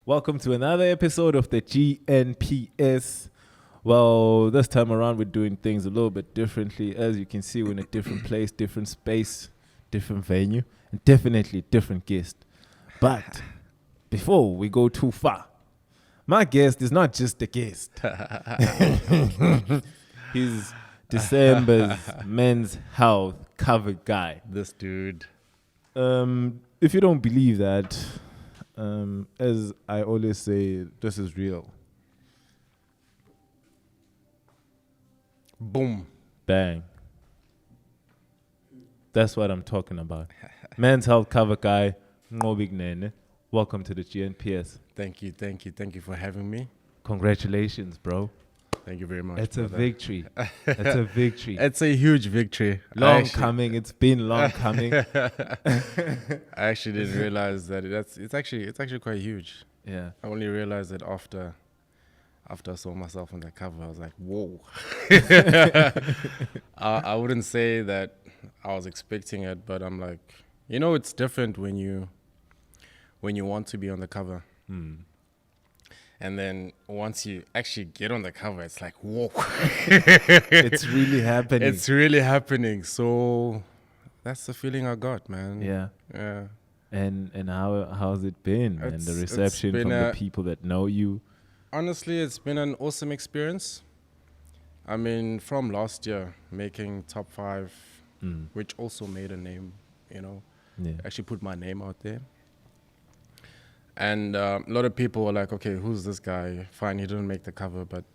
Welcome to another episode of the GNPS. Well, this time around we're doing things a little bit differently. As you can see, we're in a different place, different space, different venue, and definitely different guest. But before we go too far, my guest is not just a guest. He's December's men's health cover guy. This dude. If you don't believe that, as I always say, this is real. Boom. Bang. That's what I'm talking about. Men's health cover guy, Mnqobi Kunene. Welcome to the GNPS. Thank you for having me. Congratulations, bro. Thank you very much. It's a victory. It's a victory. It's a huge victory. Long coming. It's been long coming. I actually didn't realize that it's actually quite huge. Yeah. I only realized it after I saw myself on the cover. I was like, whoa. I wouldn't say that I was expecting it, but I'm like, it's different when you want to be on the cover. And then once you actually get on the cover, it's like, whoa. It's really happening. It's really happening. So that's the feeling I got, man. Yeah. And how's it been? And the reception from the people that know you? Honestly, it's been an awesome experience. I mean, from last year, making top 5, which also made a name, actually put my name out there. And a lot of people were like, okay, who's this guy? Fine, he didn't make the cover, but,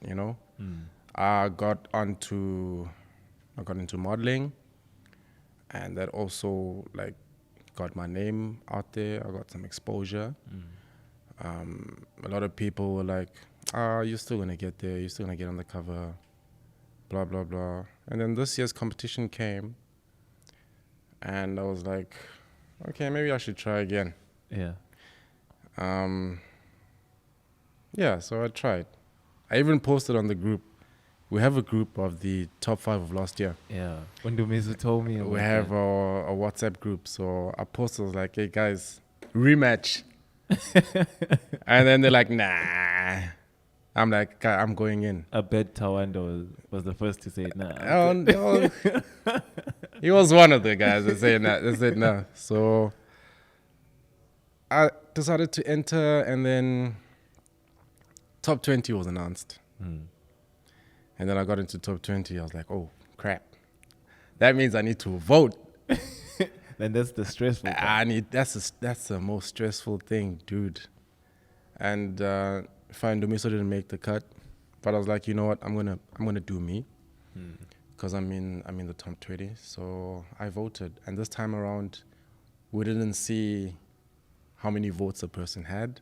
I got into modeling, and that also, got my name out there. I got some exposure. A lot of people were like, you're still going to get there. You're still going to get on the cover, blah, blah, blah. And then this year's competition came, and I was like, okay, maybe I should try again. Yeah. So I tried. I even posted on the group. We have a group of the top 5 of last year. Yeah. When Dumizu told me. We have a WhatsApp group. So I posted, I was like, hey guys, rematch. And then they're like, nah. I'm like, I'm going in. I bet Tawanda was the first to say nah. Oh, no. He was one of the guys that said nah. They said no. So I decided to enter, and then top 20 was announced. And then I got into top 20. I was like, oh, crap. That means I need to vote. Then that's the stressful part. That's the most stressful thing, dude. And fine, Dumiso didn't make the cut, but I was like, you know what? I'm gonna do me, because I'm in the top 20. So I voted, and this time around, we didn't see how many votes a person had.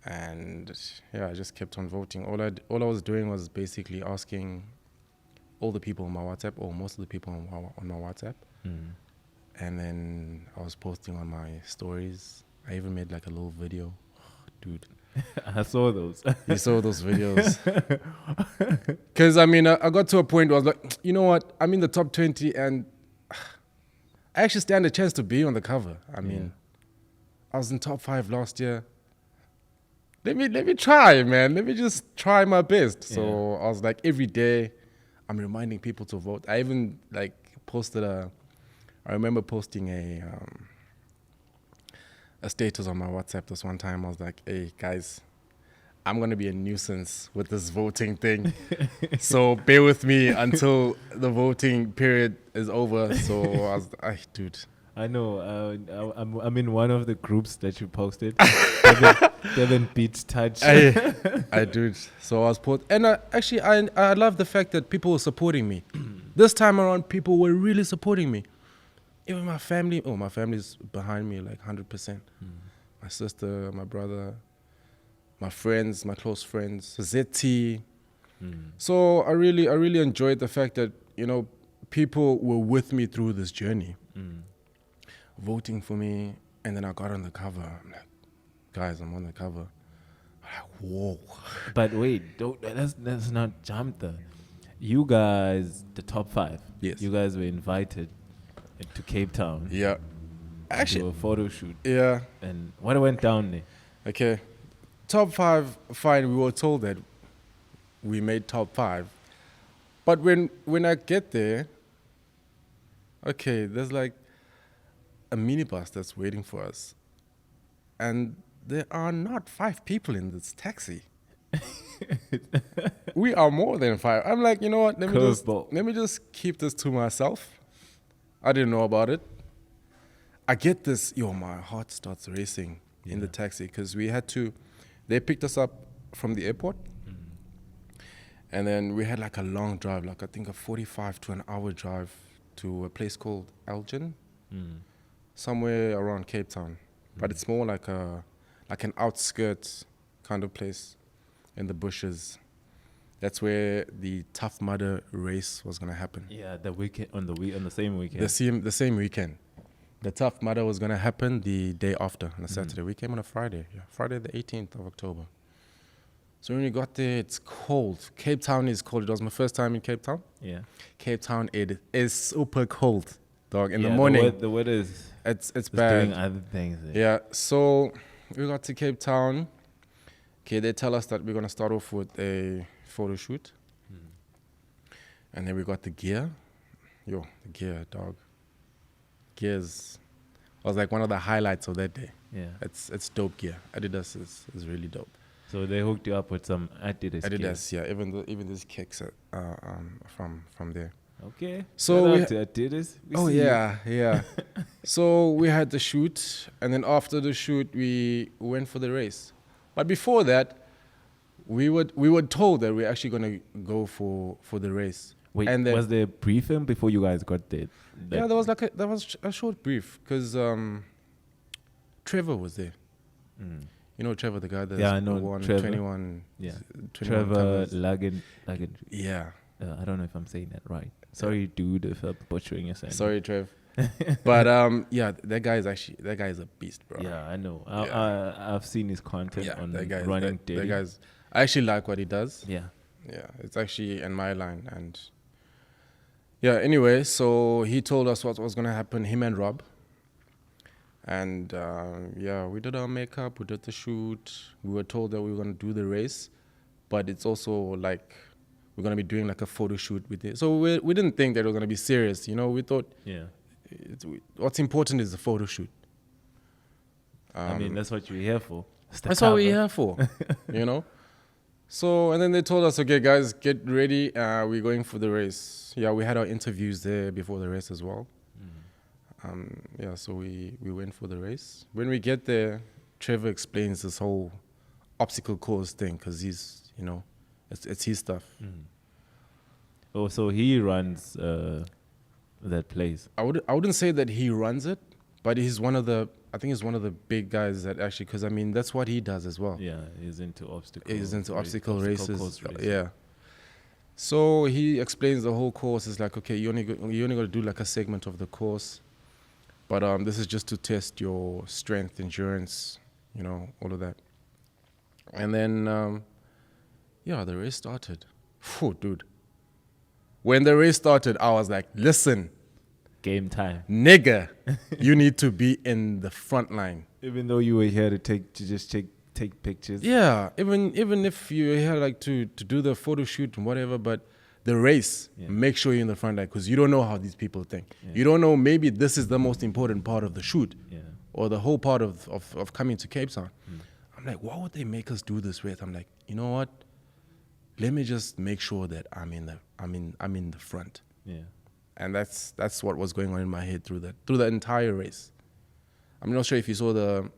And I just kept on voting. All I was doing was basically asking all the people on my WhatsApp, or most of the people on my WhatsApp. And then I was posting on my stories. I even made a little video. Dude. I saw those. You saw those videos. Because, I got to a point where I was like, you know what? I'm in the top 20, and I actually stand a chance to be on the cover. I was in top 5 last year. Let me try, man. Let me just try my best. So I was like, every day, I'm reminding people to vote. I even posted I remember posting a status on my WhatsApp this one time. I was like, hey guys, I'm gonna be a nuisance with this voting thing. So bear with me until the voting period is over. So I was like, dude. I know. I'm in one of the groups that you posted. Devin Beats Touch. I do. So I was and I love the fact that people were supporting me. This time around, people were really supporting me. Even my family. Oh, my family's behind me 100%. My sister, my brother, my friends, my close friends, ZT. So I really enjoyed the fact that people were with me through this journey. Voting for me, and then I got on the cover. I'm like, guys, I'm on the cover. I'm like, whoa. But wait, let's not jump there. You guys, the top 5. Yes. You guys were invited to Cape Town. Yeah. Actually, to a photo shoot. Yeah. And what went down there? Okay, top 5. Fine, we were told that we made top 5, but when I get there, okay, there's like a minibus that's waiting for us, and there are not 5 people in this taxi. We are more than 5. I'm like, you know what? Let me just keep this to myself. I didn't know about it. I get this. My heart starts racing in the taxi because they picked us up from the airport, and then we had like a long drive, like I think a 45 to an hour drive to a place called Elgin, somewhere around Cape Town, but it's more like an outskirts kind of place in the bushes. That's where the Tough Mudder race was gonna happen. Yeah, the weekend on the same weekend. The same weekend. The Tough Mudder was gonna happen the day after, on a Saturday. We came on a Friday. Yeah, Friday the 18th of October. So when we got there, it's cold. Cape Town is cold. It was my first time in Cape Town. Yeah. Cape Town, it is super cold, dog. In the morning, the weather is it's bad. doing other things. Yeah. So we got to Cape Town. Okay, they tell us that we're gonna start off with a photo shoot, and then we got the gear. The gear, dog. Gears was like one of the highlights of that day. Yeah. It's dope gear. Adidas is really dope. So they hooked you up with some Adidas gear. Yeah. Even these kicks from there. Okay. So shout out to Adidas. Yeah. So we had the shoot, and then after the shoot, we went for the race. But before that, we were told that we're actually gonna go for the race. Wait, and then, was there a briefing before you guys got there? Yeah, there was a short brief because Trevor was there. You know Trevor, the guy that won Trevor. 21. Yeah, 21 Trevor times. Lagan. Yeah. I don't know if I'm saying that right. Sorry, dude, if I'm butchering your name. Sorry, Trev. But that guy is a beast, bro. Yeah, I know. Yeah. I've seen his content on that guy, running that guy's. I actually like what he does. Yeah. Yeah, it's actually in my line. And yeah, anyway, so he told us what was going to happen, him and Rob. And we did our makeup, we did the shoot. We were told that we were going to do the race, but it's also like we're going to be doing like a photo shoot with it. So we didn't think that it was going to be serious. We thought what's important is the photo shoot. I mean, that's what you're here for. That's what we're here for, So, and then they told us, okay, guys, get ready. We're going for the race. Yeah, we had our interviews there before the race as well. So we went for the race. When we get there, Trevor explains this whole obstacle course thing because he's, it's his stuff. Oh, so he runs that place. I wouldn't say that he runs it, but he's one of the big guys that actually, because I mean that's what he does as well. Yeah, he's into obstacle. He's into obstacle races. Races. Yeah. So he explains the whole course. It's like, okay, you only got to do like a segment of the course, but this is just to test your strength, endurance, all of that. And then the race started. Phew, dude. When the race started, I was like, listen. Game time. Nigga, you need to be in the front line. Even though you were here to take pictures. Yeah, even if you're here like to do the photo shoot and whatever, but the race, make sure you're in the front line because you don't know how these people think. Yeah. You don't know, maybe this is the most important part of the shoot or the whole part of coming to Cape Town. I'm like, why would they make us do this race? I'm like, you know what? Let me just make sure that I'm in the front. Yeah. And that's what was going on in my head through the entire race. I'm not sure if you saw the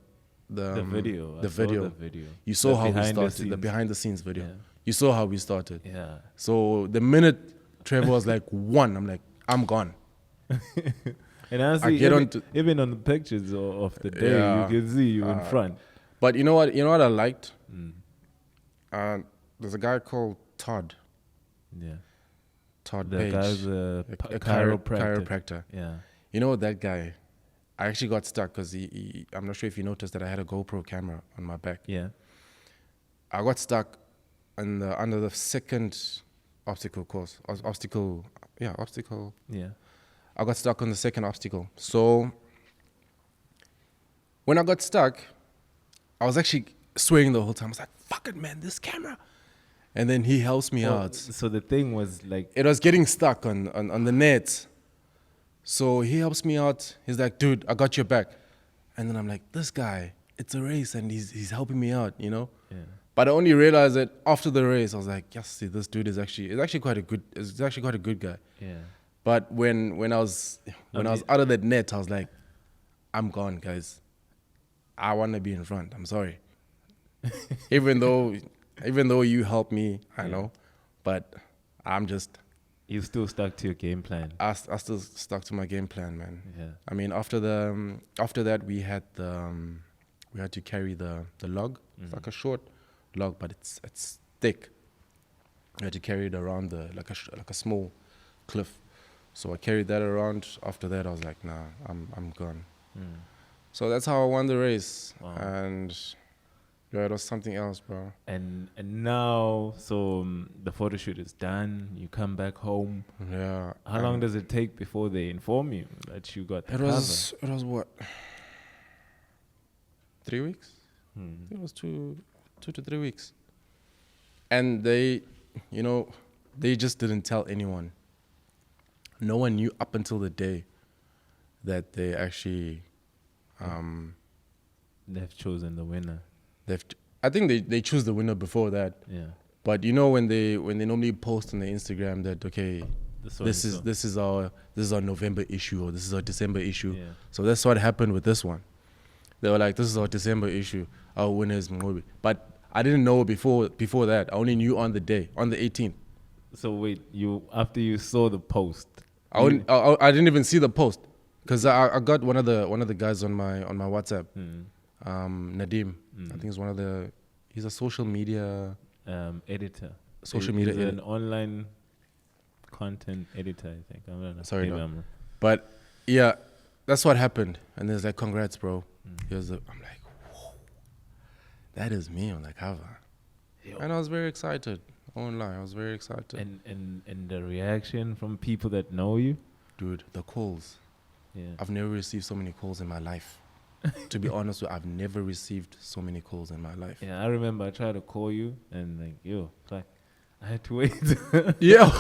video. The video. You saw how we started, the behind the scenes video. Yeah. You saw how we started. Yeah. So the minute Trevor was like 1, I'm like, I'm gone. And honestly, even on the pictures of the day, you can see you in front. But you know what I liked? There's a guy called Todd. Yeah. Todd the Page. Guy's a chiropractor. Yeah. You know that guy? I actually got stuck because I'm not sure if you noticed that I had a GoPro camera on my back. Yeah. I got stuck under the second obstacle course. Obstacle. Yeah. I got stuck on the second obstacle. So when I got stuck, I was actually swearing the whole time. I was like, fuck it, man, this camera. And then he helps me out. So the thing was like, It was getting stuck on the net. So he helps me out. He's like, dude, I got your back. And then I'm like, this guy, it's a race and he's helping me out, you know? yeah. But I only realized that after the race, I was like, yes, see, this dude is actually quite a good guy. Yeah. But when I was out of that net, I was like, I'm gone, guys. I want to be in front. I'm sorry. even though you helped me, I know, but I'm just. You still stuck to your game plan. I still stuck to my game plan, man. Yeah. I mean, after that, we had to carry the log. It's like a short log, but it's thick. We had to carry it around like a small cliff. So I carried that around. After that, I was like, nah, I'm gone. So that's how I won the race. Wow. And yeah, it was something else, bro. And now, so the photo shoot is done. You come back home. Yeah. How long does it take before they inform you that you got the cover? It was what? 3 weeks? It was 2 to 3 weeks. And they just didn't tell anyone. No one knew up until the day that they actually They've chosen the winner. I think they choose the winner before that. Yeah. But you know when they normally post on their Instagram that, okay, this is our November issue or this is our December issue. Yeah. So that's what happened with this one. They were like, this is our December issue. Our winner is Mnqobi. But I didn't know before that. I only knew on the day, on the 18th. So wait, after you saw the post, I didn't even see the post because I got one of the guys on my WhatsApp, Nadim. I think he's a social media editor. Social media He's editor. an online content editor, I think. I don't know. Sorry, Maybe no. I'm- But yeah, that's what happened. And there's like, congrats, bro. I'm like, whoa, that is me on the cover. Yo. And I was very excited. I won't lie, I was very excited. And the reaction from people that know you. Dude, the calls. Yeah. I've never received so many calls in my life. To be honest with you, I've never received so many calls in my life. Yeah, I remember I tried to call you and like, I had to wait. Yeah.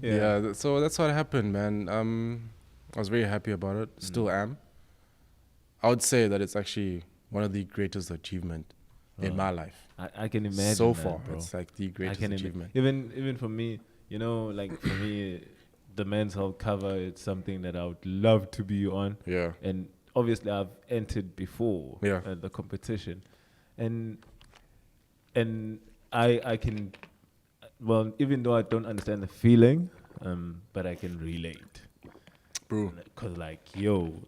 Yeah. So that's what happened, man. I was very happy about it. Still am. I would say that it's actually one of the greatest achievements in my life. I can imagine So that, far, bro. it's like the greatest achievement. Even for me, like for me, the men's health cover, it's something that I would love to be on. Yeah. And obviously I've entered before the competition. And I can, well, even though I don't understand the feeling, but I can relate. Bro. Because like,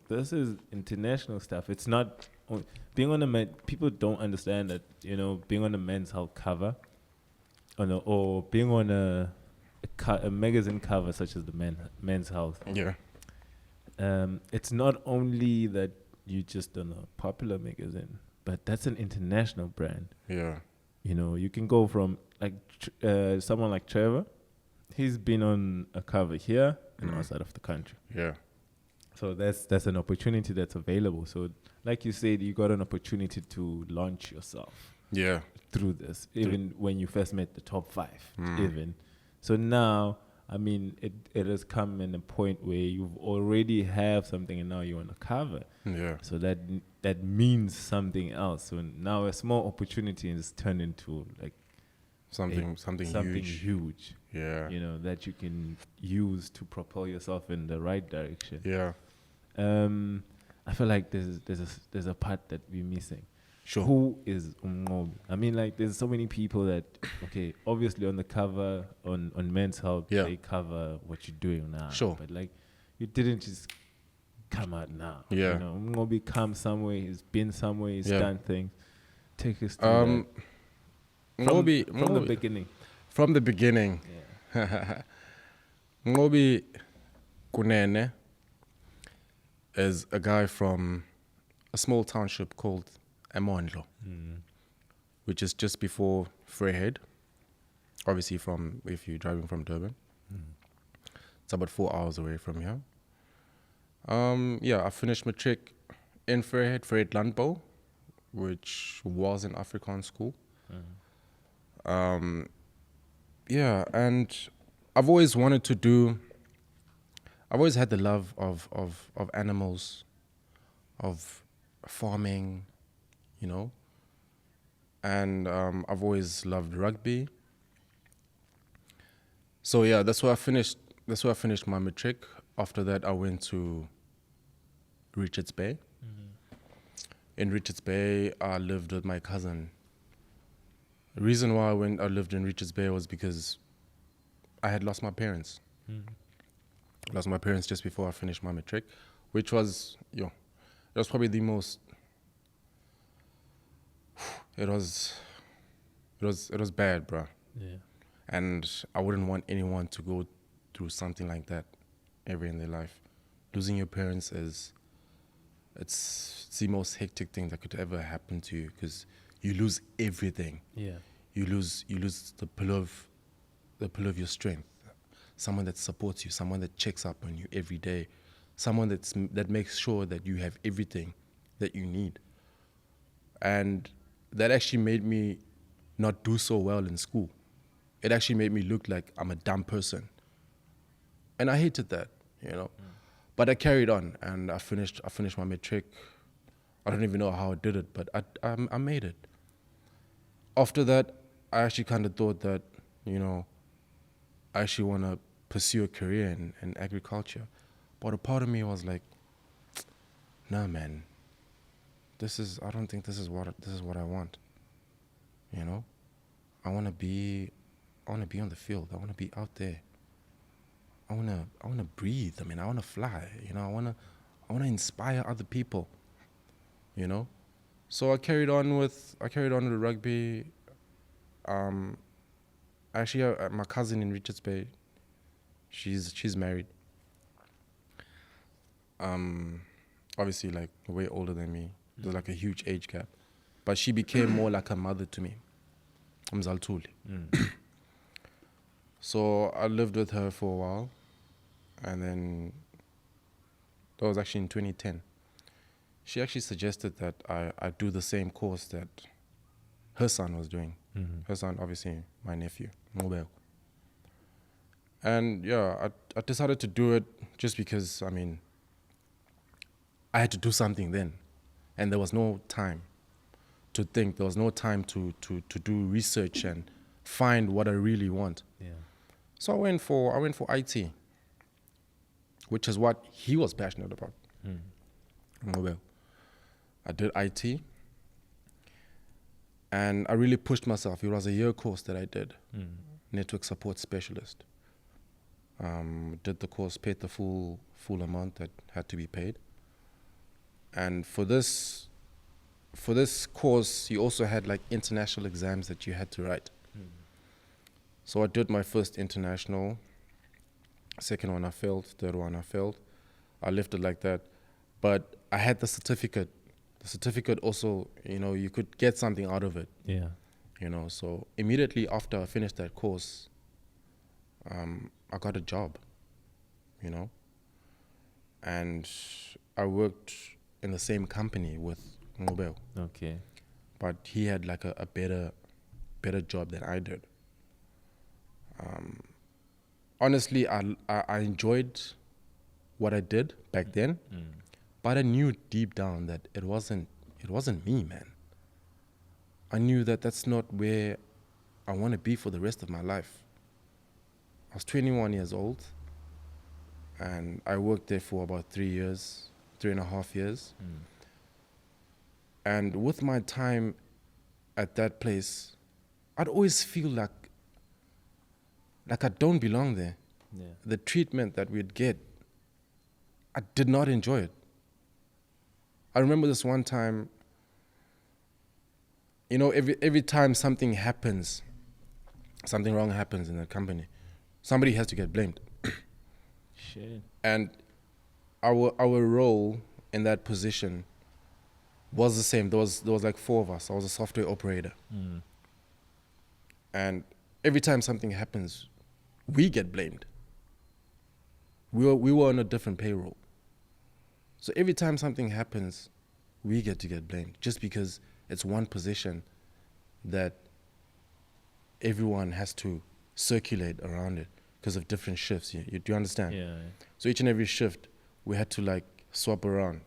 this is international stuff. It's not, being on a people don't understand that, being on a men's health cover, or being on a magazine cover such as the Men's Health. Yeah. It's not only that you just on a popular magazine, but that's an international brand. Yeah. You can go from like someone like Trevor. He's been on a cover here and outside of the country. Yeah. So that's an opportunity that's available. So like you said, you got an opportunity to launch yourself. Yeah. Through this, even when you first met the top 5, even. So now, I mean, it has come in a point where you've already have something and now you want to cover. Yeah. So that means something else. So now a small opportunity is turned into like something huge. Yeah. That you can use to propel yourself in the right direction. Yeah. I feel like there's a part that we're missing. Sure. Who is Mnqobi? I mean, like, there's so many people that, okay, obviously on the cover, on Men's Health, they cover what you're doing now. Sure. But, like, you didn't just come out now. Yeah. Mnqobi come somewhere, he's been somewhere, he's done things. Take us to from the beginning. From the beginning. Yeah. Mnqobi Kunene is a guy from a small township called Amondlo, which is just before Vryheid. Obviously, if you're driving from Durban, it's about 4 hours away from here. I finished matric in Fred Landbouw, which was an Afrikaans school. Yeah, and I've always wanted to do. I've always had the love of animals, of farming, you know. And I've always loved rugby. So yeah, that's where I finished. That's where I finished my matric. After that, I went to Richards Bay. In Richards Bay, I lived with my cousin. The reason why I lived in Richards Bay was because I had lost my parents. Lost my parents just before I finished my matric, which was, it was probably the most. It was bad, bro. Yeah. And I wouldn't want anyone to go through something like that ever in their life. Losing your parents it's the most hectic thing that could ever happen to you, because you lose everything. Yeah. You lose the pillar of your strength. Someone that supports you, someone that checks up on you every day, someone that makes sure that you have everything that you need. And that actually made me not do so well in school. It actually made me look like I'm a dumb person. And I hated that, But I carried on, and I finished my matric. I don't even know how I did it, but I made it. After that, I actually kind of thought that, I actually want to pursue a career in agriculture. But a part of me was like, nah, man, I don't think this is what I want. I want to be on the field. I want to be out there. I want to breathe. I mean, I want to fly. I want to inspire other people. So I carried on with rugby. Actually, my cousin in Richards Bay, she's married. Obviously, like way older than me. There's like a huge age gap, but she became more like a mother to me. Mzaltuli. So I lived with her for a while, and then that was actually in 2010. She actually suggested that I do the same course that her son was doing. Her son, obviously, my nephew, Mobile. And yeah, I decided to do it just because, I had to do something then. And there was no time to think. There was no time to do research and find what I really want. Yeah. So I went for IT, which is what he was passionate about. Well, I did IT, and I really pushed myself. It was a year course that I did, network support specialist. Did the course, paid the full amount that had to be paid. And for this course, you also had like international exams that you had to write. So I did my first international, second one I failed, third one I failed. I left it like that. But I had the certificate. The certificate also, you could get something out of it. Yeah. So immediately after I finished that course, I got a job, and I worked in the same company with Mobile. Okay. But he had like a better job than I did. Honestly, I enjoyed what I did back then, but I knew deep down that it wasn't me, man. I knew that that's not where I want to be for the rest of my life. I was 21 years old, and I worked there for about 3.5 years. And with my time at that place, I'd always feel like I don't belong there. Yeah. The treatment that we'd get, I did not enjoy it. I remember this one time, every time something wrong happens in the company, somebody has to get blamed. Shit. And our role in that position was the same. There was like 4 of us. I was a software operator. And every time something happens, we get blamed. We were on a different payroll. So every time something happens, we get to get blamed just because it's one position that everyone has to circulate around it because of different shifts. Do you understand? Yeah. So each and every shift, we had to like swap around.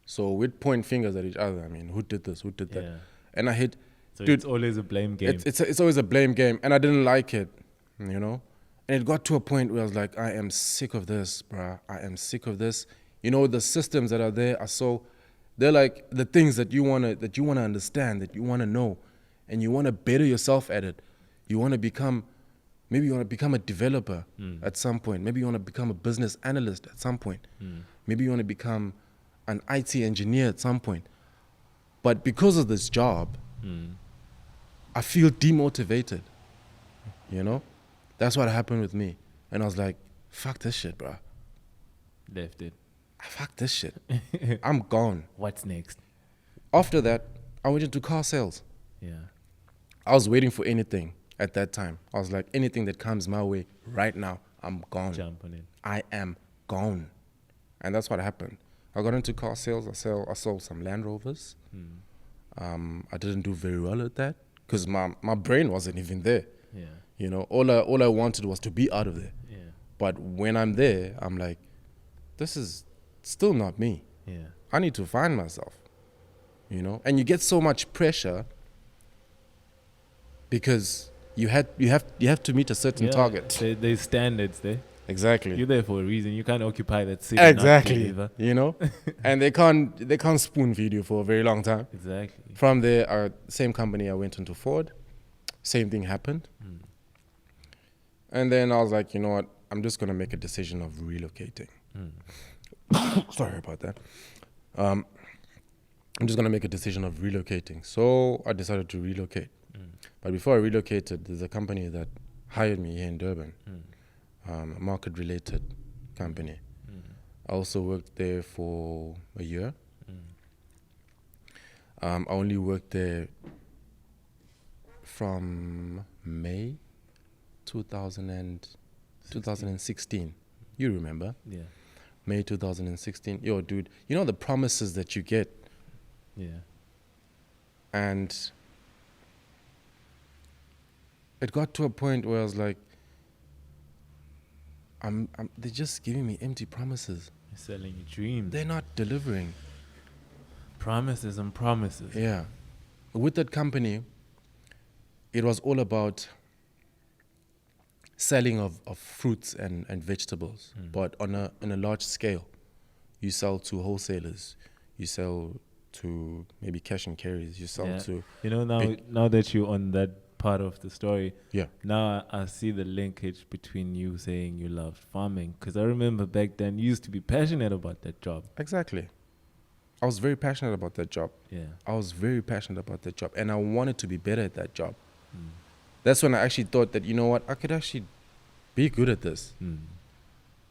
So we'd point fingers at each other. I mean, who did this? Who did that? Yeah. And I hit. So Dude, it's always a blame game. It's always a blame game, and I didn't like it, you know. And it got to a point where I was like, I am sick of this, bruh. I am sick of this. You know, the systems that are there are so, they're like the things that you wanna understand, that you wanna know, and you wanna better yourself at it. You wanna become, maybe you wanna become a developer at some point. Maybe you wanna become a business analyst at some point. Maybe you wanna become an IT engineer at some point. But because of this job, I feel demotivated, you know? That's what happened with me. And I was like, fuck this shit, bro. Left it. Fuck this shit. I'm gone. What's next? After that, I went into car sales. Yeah. I was waiting for anything at that time. I was like, anything that comes my way right now, I'm gone. Jumping in. I am gone. And that's what happened. I got into car sales. I sold some Land Rovers. I didn't do very well at that because my brain wasn't even there. Yeah. You know, all I wanted was to be out of there. Yeah. But when I'm there, I'm like, this is still not me. Yeah. I need to find myself, you know? And you get so much pressure because you have to meet a certain target. There's standards there. Exactly. You're there for a reason. You can't occupy that seat. Exactly. You know? And they can't spoon feed you for a very long time. Exactly. From there, same company I went into Ford. Same thing happened. And then I was like, you know what? I'm just going to make a decision of relocating. Sorry about that. I'm just going to make a decision of relocating. So I decided to relocate. But before I relocated, there's a company that hired me here in Durban, a market-related company. I also worked there for a year. I only worked there from May 2016. You remember? Yeah. May 2016. Yo, dude, you know the promises that you get? Yeah. And it got to a point where I was like, they're just giving me empty promises. You're selling your dreams. They're not delivering. Promises and promises. Yeah. With that company, it was all about selling of fruits and vegetables, but on a large scale. You sell to wholesalers, you sell to maybe cash and carries, you sell to... You know, now that you're on that part of the story, Yeah. now I see the linkage between you saying you loved farming, because I remember back then you used to be passionate about that job. Exactly. I was very passionate about that job. Yeah. I was very passionate about that job, and I wanted to be better at that job. That's when I actually thought that, you know what, I could actually be good at this.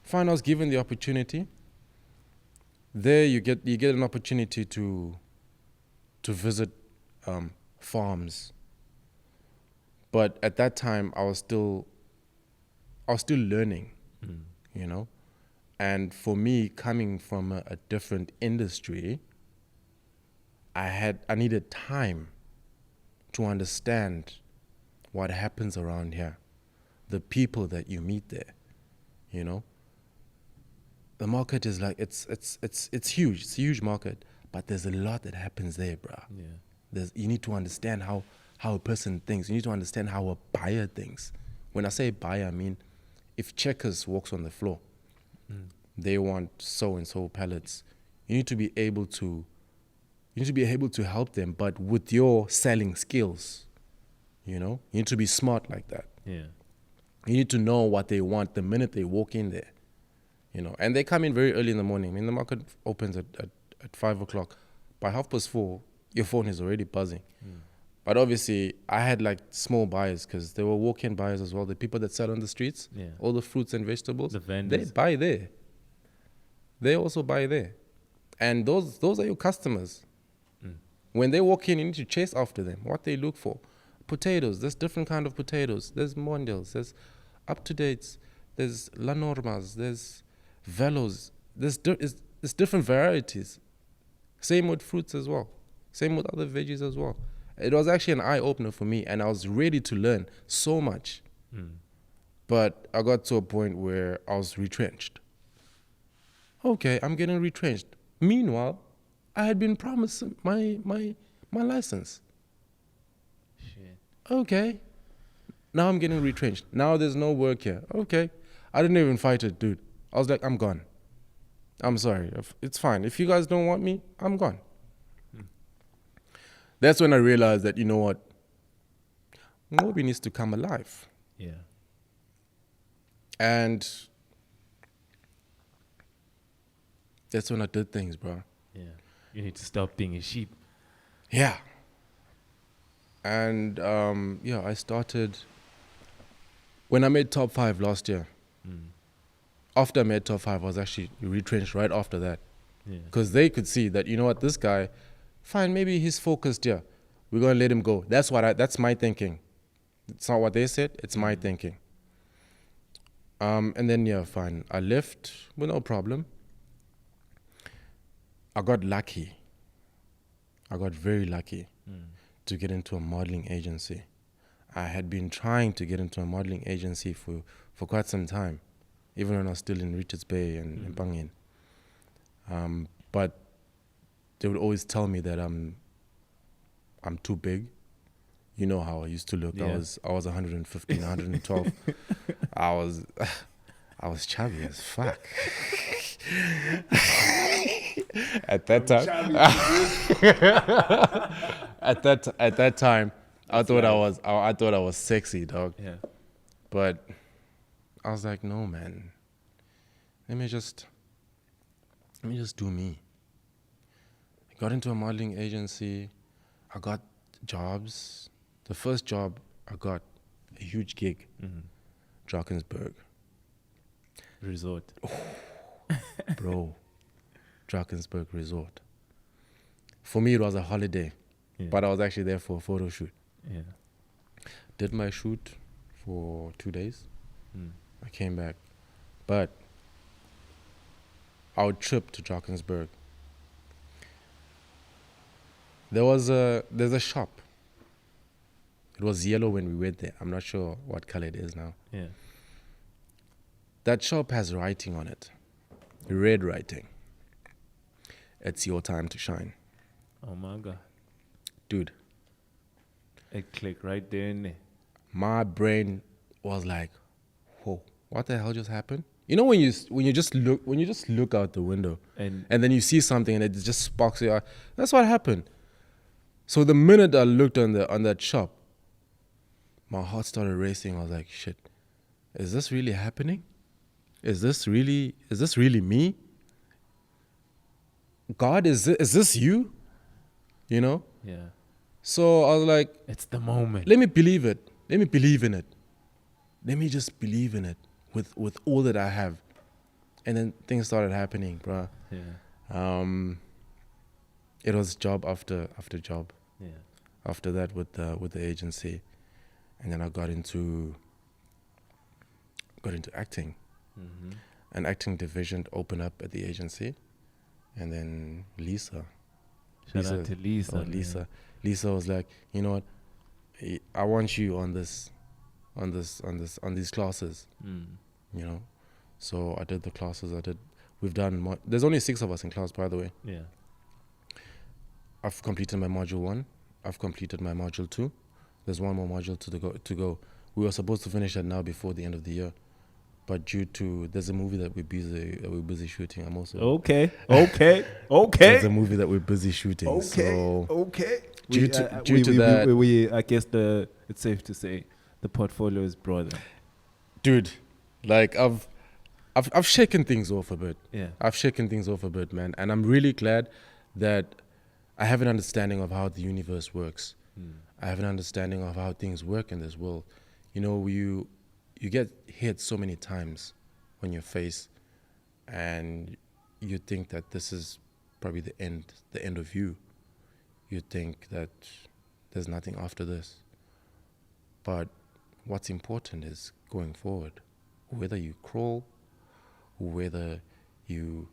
Fine, I was given the opportunity. There you get an opportunity to visit farms. But at that time I was still learning, you know. And for me, coming from a different industry, I needed time to understand what happens around here, the people that you meet there, you know. The market is like, it's huge. It's a huge market, but there's a lot that happens there, bruh. Yeah. You need to understand how a person thinks. You need to understand how a buyer thinks. When I say buyer, I mean, if Checkers walks on the floor, they want so-and-so pallets. You need to be able to help them, but with your selling skills, you know? You need to be smart like that. Yeah. You need to know what they want the minute they walk in there, you know? And they come in very early in the morning. I mean, the market opens at 5 o'clock. By 4:30, your phone is already buzzing. But obviously, I had like small buyers because there were walk-in buyers as well. The people that sell on the streets, all the fruits and vegetables, The vendors. they buy there. They also buy there. And those are your customers. When they walk in, you need to chase after them, what they look for. Potatoes, there's different kind of potatoes. There's Mondials, there's Up-to-Dates, there's La Normas, there's Velos. There's different varieties. Same with fruits as well. Same with other veggies as well. It was actually an eye-opener for me, and I was ready to learn so much. But I got to a point where I was retrenched. Okay, I'm getting retrenched. Meanwhile, I had been promised my license. Shit. Okay. Now I'm getting retrenched. Now there's no work here. Okay. I didn't even fight it, dude. I was like, I'm gone. I'm sorry. It's fine. If you guys don't want me, I'm gone. That's when I realized that, you know what? Mnqobi needs to come alive. Yeah. And that's when I did things, bro. Yeah. You need to stop being a sheep. Yeah. And I started when I made top 5 last year. After I made top 5, I was actually retrenched right after that. Yeah. Because they could see that, you know what, this guy, fine, maybe he's focused here. We're going to let him go. That's my thinking. It's not what they said, it's my thinking. And then, yeah, fine. I left with no problem. I got lucky. I got very lucky to get into a modeling agency. I had been trying to get into a modeling agency for quite some time, even when I was still in Richards Bay and in Pangin. But they would always tell me that I'm too big. You know how I used to look. Yeah. I was 115, 112. I was chubby as fuck. At that time, at that time, I thought I was sexy, dog. Yeah. But I was like, no, man. Let me just do me. I got into a modeling agency. I got jobs. The first job I got, a huge gig, Drakensberg. Resort. Bro, Drakensberg Resort. For me, it was a holiday, but I was actually there for a photo shoot. Yeah. Did my shoot for 2 days. I came back. But our trip to Drakensberg, there's a shop. It was yellow when we went there. I'm not sure what color it is now. Yeah. That shop has writing on it. Red writing. It's your time to shine. Oh my God. Dude, It clicked right there in there. my brain was like, whoa, what the hell just happened? You know when you just look out the window And then you see something and it just sparks your eye. That's what happened. So the minute I looked on that shop, my heart started racing. I was like, shit, is this really happening? Is this really me? God, is this you? You know? yeah. So I was like, It's the moment. let me believe it. Let me believe in it. Let me just believe in it with all that I have. And then things started happening, bro. Yeah. It was job after job. Yeah. After that with the agency, and then I got into acting. An acting division opened up at the agency, and then Lisa. Shout out to Lisa. Oh, Lisa. Lisa was like, you know what? I want you on these classes. You know, so I did the classes. We've done. There's only 6 of us in class, by the way. Yeah. I've completed my module 1. I've completed my module 2. There's one more module to go. We were supposed to finish that now before the end of the year, but due to there's a movie that we're busy shooting. I'm also Okay. There's a movie that we're busy shooting. Okay. Due to that, I guess it's safe to say the portfolio is broader. dude, like I've shaken things off a bit. Yeah. I've shaken things off a bit, man, and I'm really glad that I have an understanding of how the universe works. I have an understanding of how things work in this world. You know, you get hit so many times on your face, and you think that this is probably the end of you. You think that there's nothing after this. But what's important is going forward. Whether you crawl, whether you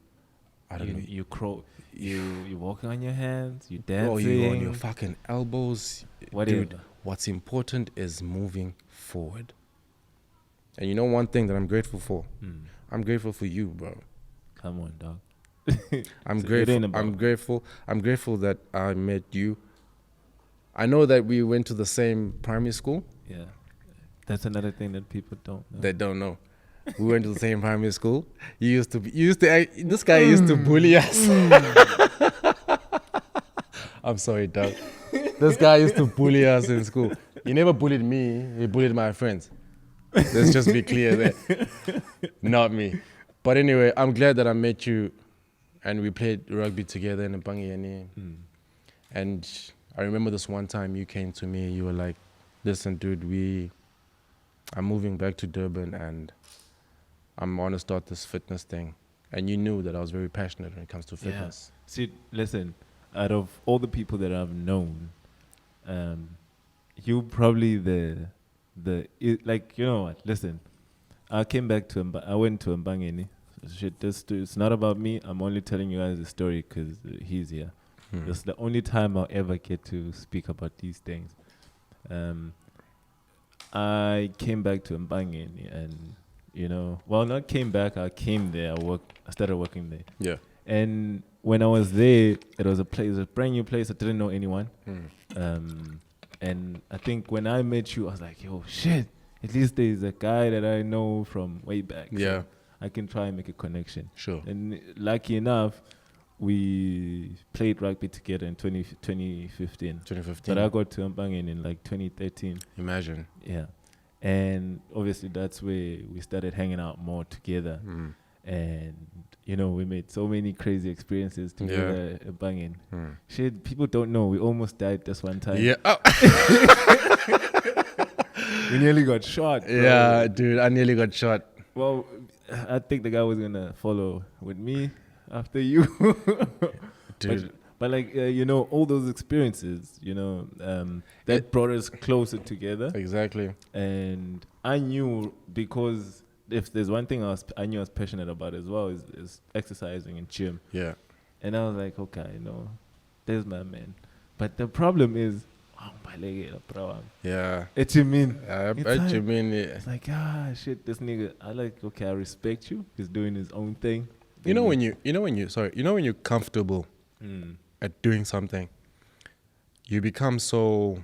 I don't know. You crawl. You walking on your hands. You Bro, dancing. you on your fucking elbows. Whatever. Dude, what's important is moving forward. And you know one thing that I'm grateful for? I'm grateful for you, bro. Come on, dog. I'm So it grateful. ain't about- I'm grateful that I met you. I know that we went to the same primary school. Yeah. That's another thing that people don't know. They don't know. We went to the same primary school. This guy used to bully us. I'm sorry, dog. This guy used to bully us in school. He never bullied me. He bullied my friends. Let's just be clear there. Not me. But anyway, I'm glad that I met you and we played rugby together in Mpangi. And I remember this one time you came to me. You were like, listen, dude, I'm moving back to Durban and I'm going to start this fitness thing. And you knew that I was very passionate when it comes to fitness. Yeah. See, listen, out of all the people that I've known, you probably like, you know what, listen, I came back to I went to Mbangeni. Shit, it's not about me. I'm only telling you guys the story because he's here. This is the only time I'll ever get to speak about these things. I came back to Mbangeni and, you know, well, not came back, I came there, I started working there. Yeah. And when I was there, it was a brand new place. I didn't know anyone. And I think when I met you, I was like, yo, shit, at least there's a guy that I know from way back. Yeah. So I can try and make a connection. Sure. And lucky enough, we played rugby together in 2015. 2015. But I got to Mbangeni in like 2013. Imagine. Yeah. And obviously that's where we started hanging out more together. And, you know, we made so many crazy experiences together at Mbangeni. Shit, people don't know. We almost died this one time. Yeah. Oh. We nearly got shot. Bro. Yeah, dude, I nearly got shot. Well, I think the guy was going to follow with me after you. Dude. But like, you know, all those experiences, you know, that brought us closer together. Exactly. And I knew, because if there's one thing I knew I was passionate about as well is exercising and gym. Yeah. And I was like, okay, you know, there's my man. But the problem is, Yeah. what you mean? I It's bet you like- mean it. It's like, shit, this nigga, I respect you. He's doing his own thing. You know when you're comfortable at doing something, you become so,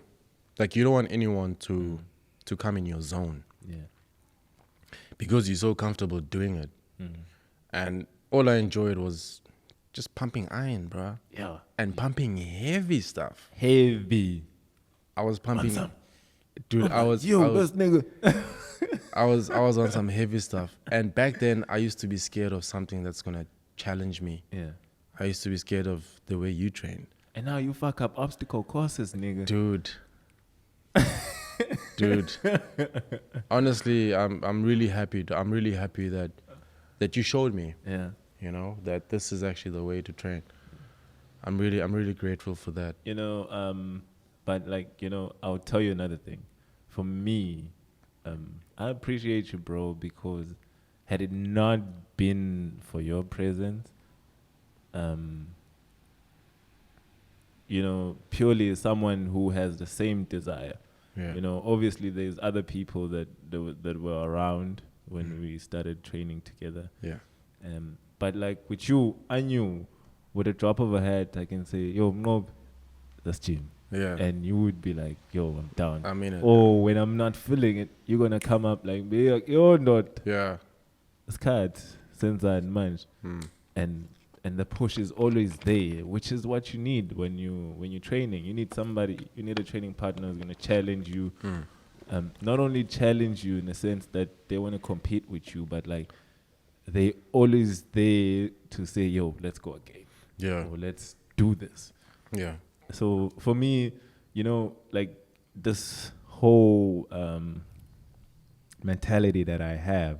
like, you don't want anyone to come in your zone Yeah. because you're so comfortable doing it. And all I enjoyed was just pumping iron, bro, Yeah. and pumping heavy stuff. Heavy. I was pumping, some. dude. I was this nigga. I was on some heavy stuff. And back then, I used to be scared of something that's gonna challenge me. Yeah. I used to be scared of the way you train. And now you fuck up obstacle courses, nigga. Dude. Honestly, I'm really happy. I'm really happy that you showed me. Yeah. You know, that this is actually the way to train. I'm really grateful for that. You know, but like, you know, I'll tell you another thing. For me, I appreciate you, bro, because had it not been for your presence, you know, purely someone who has the same desire. Yeah. You know, obviously there's other people that were around when we started training together. Yeah. But like with you, I knew with a drop of a hat, I can say, yo, Mnqobi, that's gym. Yeah. And you would be like, yo, I'm down. I mean it. Or when I'm not feeling it, you're going to come up like, you're not. Yeah. It's cards, since I munch. And the push is always there, which is what you need when you're training. You need a training partner who's going to challenge you. Not only challenge you in the sense that they want to compete with you, but like they always there to say, yo, let's go again. Yeah. Or let's do this. Yeah. So for me, you know, like this whole mentality that I have,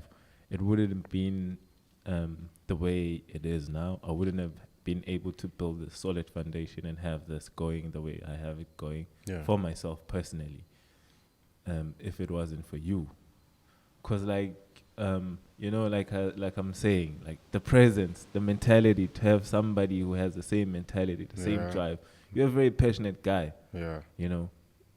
it wouldn't have been the way it is now. I wouldn't have been able to build a solid foundation and have this going the way I have it going for myself personally, if it wasn't for you. Because like, like I'm saying, like the presence, the mentality, to have somebody who has the same mentality, the same Yeah. drive. You're a very passionate guy. Yeah. You know,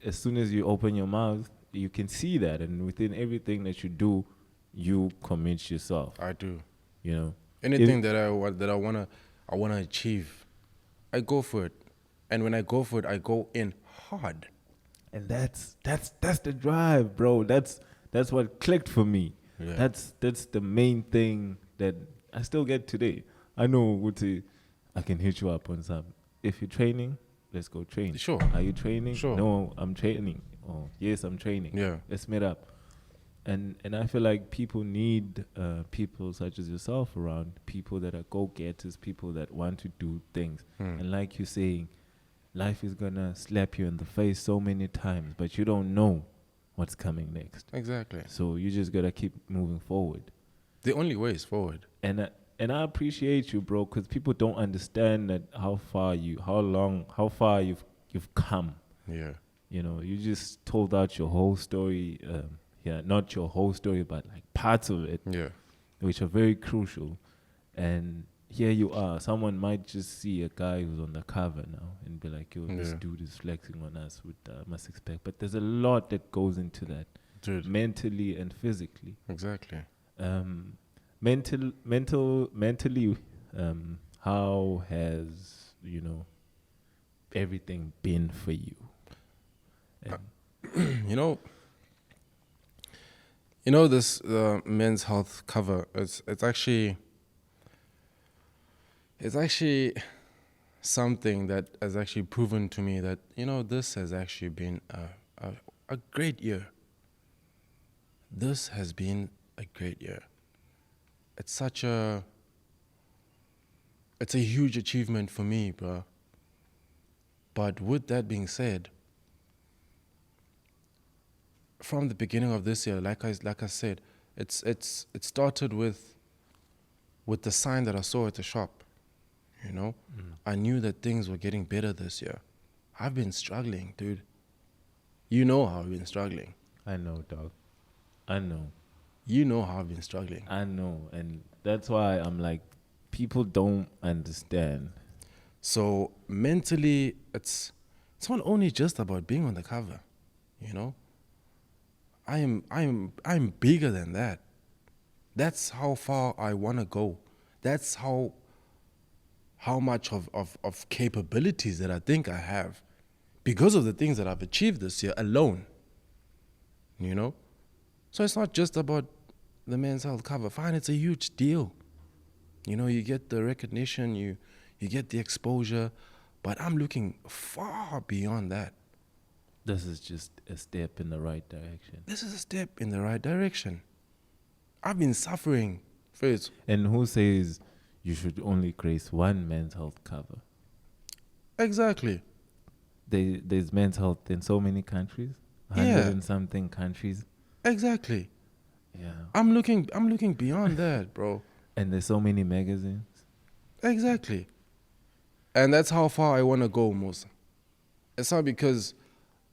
as soon as you open your mouth, you can see that, and within everything that you do, you commit yourself. I do. You know, Anything that I wanna achieve, I go for it. And when I go for it, I go in hard. and that's the drive, bro. That's what clicked for me. Yeah. That's the main thing that I still get today. I know Wuti, I can hit you up on some. If you're training, let's go train. Sure. Are you training? Sure. No, I'm training. Oh, yes, I'm training. Yeah. Let's meet up. And I feel like people need people such as yourself around, people that are go-getters, people that want to do things. And like you're saying, life is going to slap you in the face so many times, but you don't know what's coming next. Exactly. So you just got to keep moving forward. The only way is forward. And I appreciate you, bro, because people don't understand that how far you've come. Yeah. You know, you just told out your whole story. Not your whole story, but like parts of it, Yeah. which are very crucial. And here you are. Someone might just see a guy who's on the cover now and be like, yo, this Yeah. dude is flexing on us with my six pack. But there's a lot that goes into that, Dude. mentally and physically. Exactly. Mentally, how has, everything been for you? And You know this men's health cover. It's actually something that has actually proven to me that this has actually been a great year. This has been a great year. It's a huge achievement for me, bro. But with that being said, from the beginning of this year, like I said, it started with the sign that I saw at the shop. I knew that things were getting better this year. I've been struggling, dude. You know how I've been struggling. I know, dog. I know. You know how I've been struggling. I know. And that's why I'm like, people don't understand. So mentally, it's not only just about being on the cover, I'm bigger than that. That's how far I want to go. That's how much of capabilities that I think I have because of the things that I've achieved this year alone. So it's not just about the men's health cover. Fine, it's a huge deal. You get the recognition, you get the exposure, but I'm looking far beyond that. This is just a step in the right direction. This is a step in the right direction. I've been suffering first. And who says you should only grace one men's health cover? Exactly. There's men's health in so many countries, 100 and something countries. Exactly. Yeah. I'm looking beyond that, bro. And there's so many magazines. Exactly. And that's how far I want to go, Musa. It's not because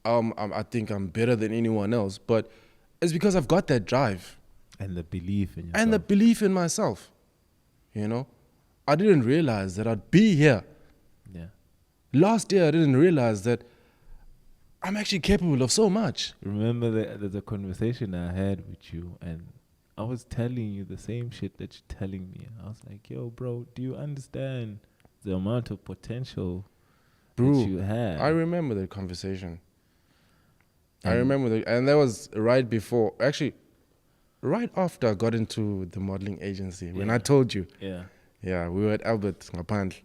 I think I'm better than anyone else, but it's because I've got that drive. And the belief in yourself. And the belief in myself. I didn't realize that I'd be here. Yeah. Last year, I didn't realize that I'm actually capable of so much. Remember there's a conversation I had with you, and I was telling you the same shit that you're telling me. I was like, yo, bro, do you understand the amount of potential that you have? I remember that conversation. I remember that, and that was right after I got into the modeling agency. When I told you. Yeah, we were at Albert Ngapandle.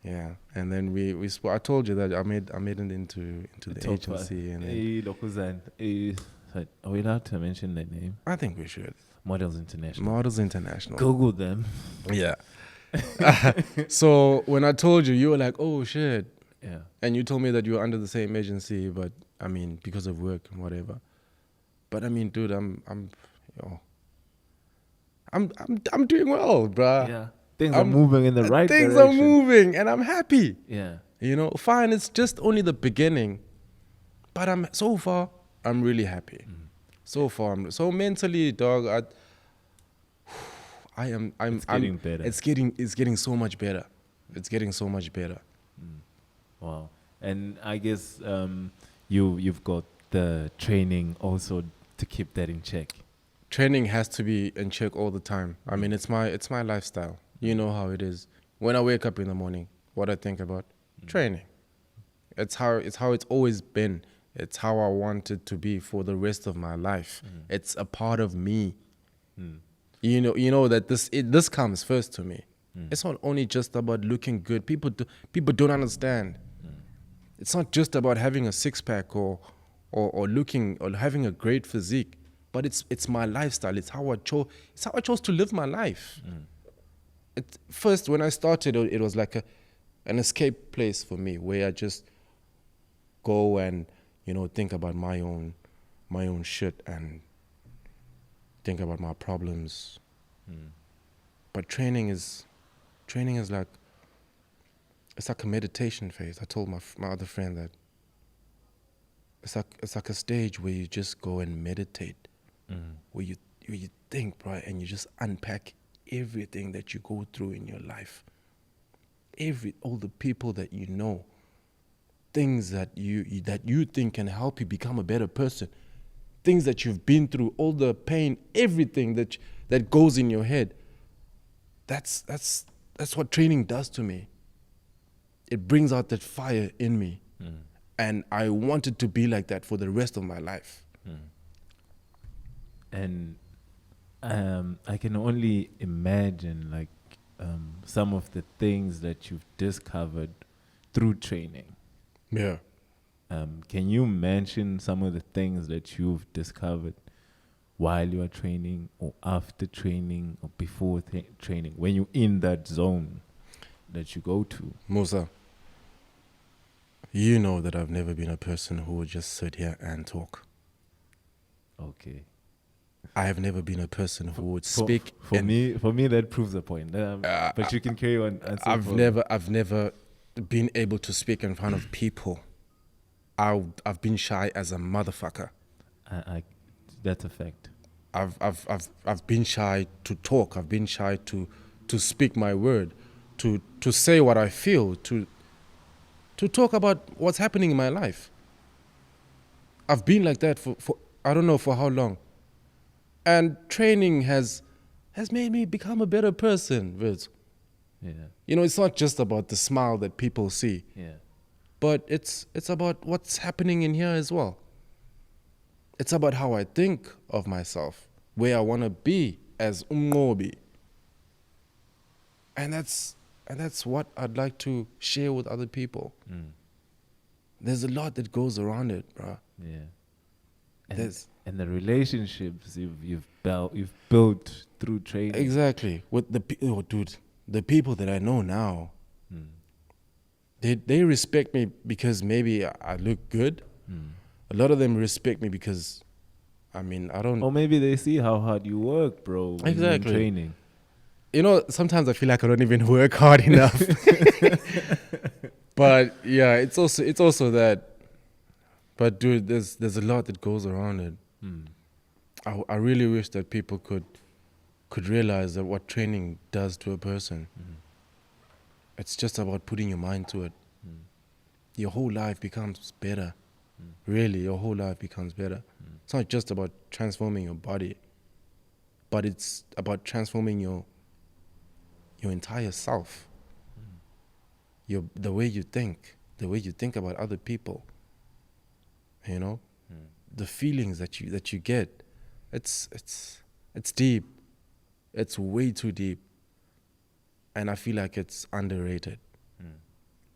Yeah, and then we spoke. I told you that I made it into the agency. And are we allowed to mention their name? I think we should. Models International. Models International. Google them. Yeah. So when I told you, you were like, "Oh shit." Yeah. And you told me that you were under the same agency, but because of work and whatever. But dude, I'm doing well, bruh. Yeah. Things are moving in the right direction. Things are moving, and I'm happy. Yeah. Fine, it's just only the beginning. But so far, I'm really happy. So far, so mentally, dog, It's getting better. It's getting so much better. It's getting so much better. Wow. And I guess you've got the training also to keep that in check. Training has to be in check all the time. I mean, it's my lifestyle. You know how it is. When I wake up in the morning, what I think about training. It's how it's always been. It's how I want it to be for the rest of my life. It's a part of me. You know that this comes first to me. It's not only just about looking good. People don't understand. It's not just about having a six pack or looking or having a great physique, but it's my lifestyle. It's how I chose to live my life. First, when I started, it was like an escape place for me, where I just go and think about my own shit and think about my problems. But training is like, it's like a meditation phase. I told my other friend that it's like a stage where you just go and meditate, where you think, bro, and you just unpack everything that you go through in your life, all the people that you know, things that you think can help you become a better person, things that you've been through, all the pain, everything that goes in your head. That's what training does to me. It brings out that fire in me, and I want it to be like that for the rest of my life. And I can only imagine like some of the things that you've discovered through training. Yeah. Can you mention some of the things that you've discovered while you are training, or after training, or before training, when you're in that zone that you go to? Musa, you know that I've never been a person who would just sit here and talk. Okay. I have never been a person who would speak. For me, that proves the point. But you can carry on. I've never been able to speak in front of people. I've been shy as a motherfucker. That's a fact. I've been shy to talk. I've been shy to speak my word, to say what I feel, to talk about what's happening in my life. I've been like that for I don't know for how long. And training has made me become a better person, Viz. Yeah. It's not just about the smile that people see. Yeah. But it's about what's happening in here as well. It's about how I think of myself, where I want to be as Mnqobi. And that's what I'd like to share with other people. There's a lot that goes around it, bro. Yeah. And the relationships you've built through training. Exactly. With the people that I know now, they respect me because maybe I look good. A lot of them respect me because, I don't... Or maybe they see how hard you work, bro, when you're in Exactly. training. Sometimes I feel like I don't even work hard enough. But yeah, it's also that. But dude, there's a lot that goes around it. I really wish that people could realize that what training does to a person. It's just about putting your mind to it. Your whole life becomes better. Really, your whole life becomes better. It's not just about transforming your body, but it's about transforming your entire self. The way you think about other people. The feelings that you get. It's deep. It's way too deep. And I feel like it's underrated.